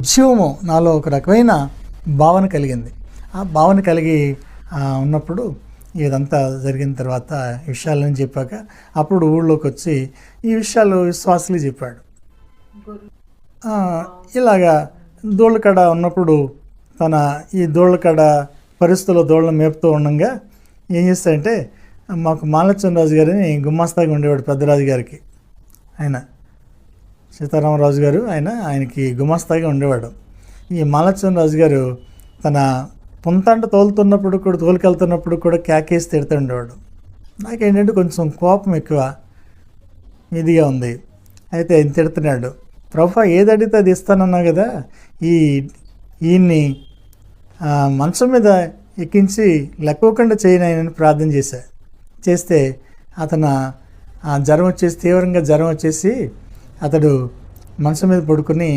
ఉద్యమము నాలో ఒక రకమైన భావన కలిగింది. ఆ భావన కలిగి ఉన్నప్పుడు ఇదంతా జరిగిన తర్వాత ఈ విషయాలని చెప్పాక అప్పుడు ఊళ్ళోకి వచ్చి ఈ విషయాలు విశ్వాసులు చెప్పాడు. ఇలాగా దోళ్ళకడ ఉన్నప్పుడు ఈ దోళ్ళకడ పరిస్థితుల్లో దోళ్ళను మేపుతూ ఉండగా ఏం చేస్తాడంటే, మాకు మాలచంద్రరాజు గారిని గుమ్మాస్తాగా ఉండేవాడు పెద్దరాజు గారికి. ఆయన సీతారామరాజు గారు ఆయనకి గుమాస్తాగా ఉండేవాడు. ఈ మాలచంద్రరాజు గారు తన పుంతంట తోలుకెళ్తున్నప్పుడు కూడా కేకేసి తిడుతూ ఉండేవాడు. నాకేంటంటే కొంచెం కోపం ఎక్కువ, ఇదిగా ఉంది. అయితే ఆయన తిడుతున్నాడు, ప్రభా ఏది అడిగితే అది ఇస్తానన్నా కదా, ఈయన్ని మంచం మీద ఎక్కించి లెక్కకుండా చేయనని ప్రార్థన చేస్తే అతను తీవ్రంగా జ్వరం వచ్చేసి అతడు మంచం మీద పడుకుని